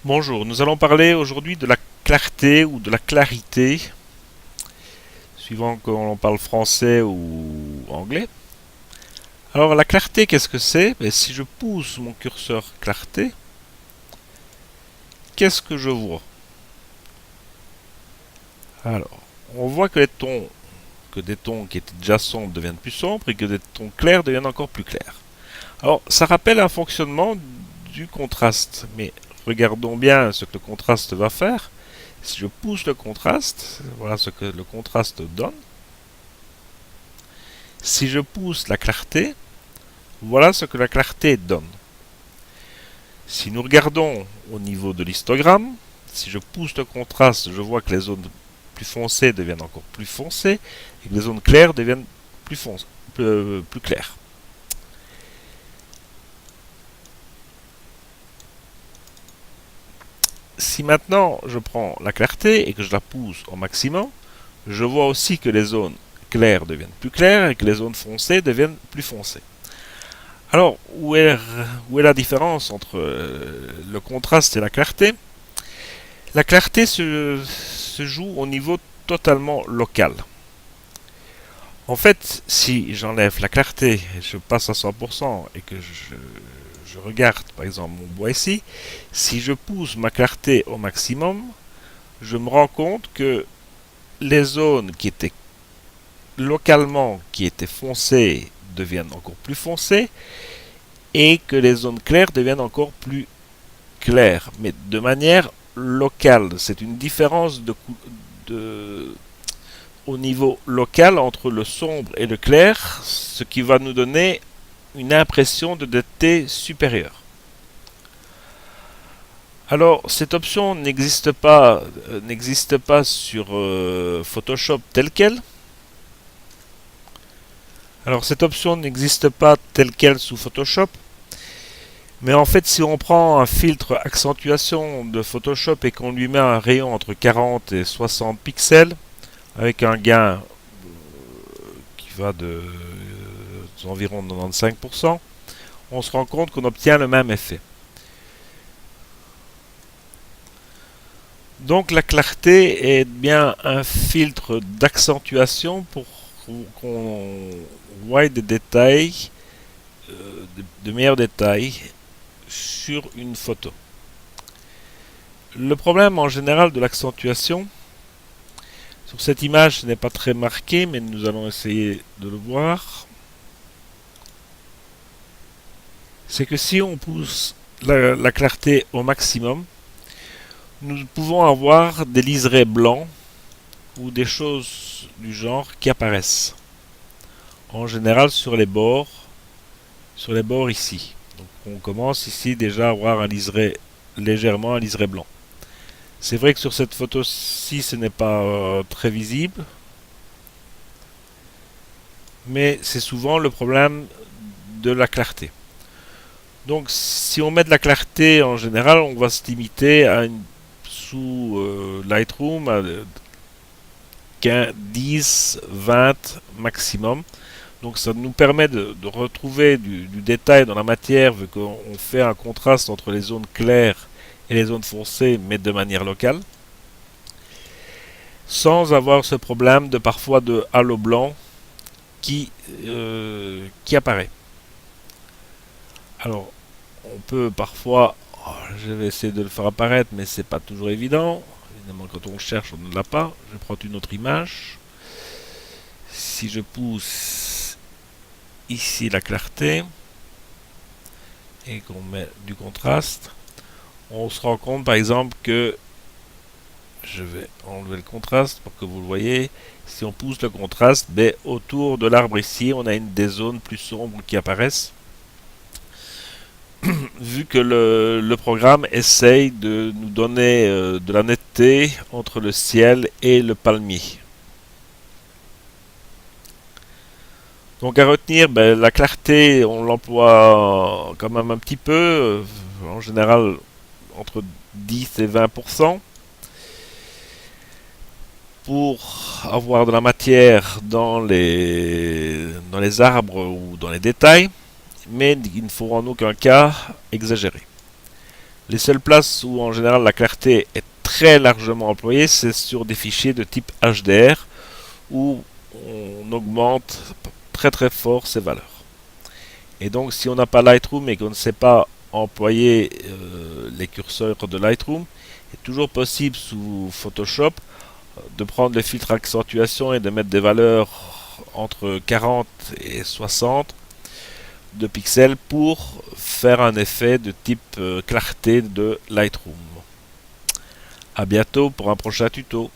Bonjour, nous allons parler aujourd'hui de la clarté ou de la clarité, suivant qu'on parle français ou anglais. Alors la clarté, qu'est-ce que c'est? Si je pousse mon curseur clarté, qu'est-ce que je vois? Alors, on voit que des tons qui étaient déjà sombres deviennent plus sombres et que des tons clairs deviennent encore plus clairs. Alors, ça rappelle un fonctionnement du contraste, mais regardons bien ce que le contraste va faire. Si je pousse le contraste, voilà ce que le contraste donne. Si je pousse la clarté, voilà ce que la clarté donne. Si nous regardons au niveau de l'histogramme, si je pousse le contraste, je vois que les zones plus foncées deviennent encore plus foncées et que les zones claires deviennent plus claires. Si maintenant je prends la clarté et que je la pousse au maximum, je vois aussi que les zones claires deviennent plus claires et que les zones foncées deviennent plus foncées. Alors, où est la différence entre le contraste et la clarté? La clarté se joue au niveau totalement local. En fait, si j'enlève la clarté, je passe à 100% et que je regarde par exemple mon bois ici, si je pousse ma clarté au maximum, je me rends compte que les zones qui étaient foncées deviennent encore plus foncées et que les zones claires deviennent encore plus claires, mais de manière locale. C'est une différence de, au niveau local entre le sombre et le clair, ce qui va nous donner une impression de netteté supérieure. Alors, cette option n'existe pas sur Photoshop tel quel. Alors, cette option n'existe pas tel quel sous Photoshop. Mais en fait, si on prend un filtre accentuation de Photoshop et qu'on lui met un rayon entre 40 et 60 pixels, avec un gain qui va d'environ 95%, on se rend compte qu'on obtient le même effet. Donc la clarté est bien un filtre d'accentuation pour qu'on voit des détails, de meilleurs détails sur une photo. Le problème en général de l'accentuation, sur cette image ce n'est pas très marqué, mais nous allons essayer de le voir, c'est que si on pousse la clarté au maximum, nous pouvons avoir des liserés blancs ou des choses du genre qui apparaissent. En général sur les bords ici. Donc on commence ici déjà à avoir légèrement un liseré blanc. C'est vrai que sur cette photo-ci ce n'est pas très visible, mais c'est souvent le problème de la clarté. Donc si on met de la clarté en général, on va se limiter sous Lightroom à 10, 20 maximum. Donc ça nous permet de retrouver du détail dans la matière vu qu'on fait un contraste entre les zones claires et les zones foncées, mais de manière locale, sans avoir ce problème de parfois de halo blanc qui apparaît. Alors, on peut parfois, je vais essayer de le faire apparaître, mais c'est pas toujours évident. Évidemment, quand on le cherche, on ne l'a pas. Je vais prendre une autre image. Si je pousse ici la clarté et qu'on met du contraste, on se rend compte par exemple que je vais enlever le contraste pour que vous le voyez. Si on pousse le contraste, autour de l'arbre ici, on a des zones plus sombres qui apparaissent. Vu que le programme essaye de nous donner de la netteté entre le ciel et le palmier. Donc à retenir, la clarté, on l'emploie quand même un petit peu, en général entre 10 et 20%, pour avoir de la matière dans les arbres ou dans les détails, mais il ne faut en aucun cas exagérer. Les seules places où en général la clarté est très largement employée, c'est sur des fichiers de type HDR où on augmente très très fort ces valeurs. Et donc si on n'a pas Lightroom et qu'on ne sait pas employer les curseurs de Lightroom, il est toujours possible sous Photoshop de prendre le filtre accentuation et de mettre des valeurs entre 40 et 60 de pixels pour faire un effet de type clarté de Lightroom. A bientôt pour un prochain tuto.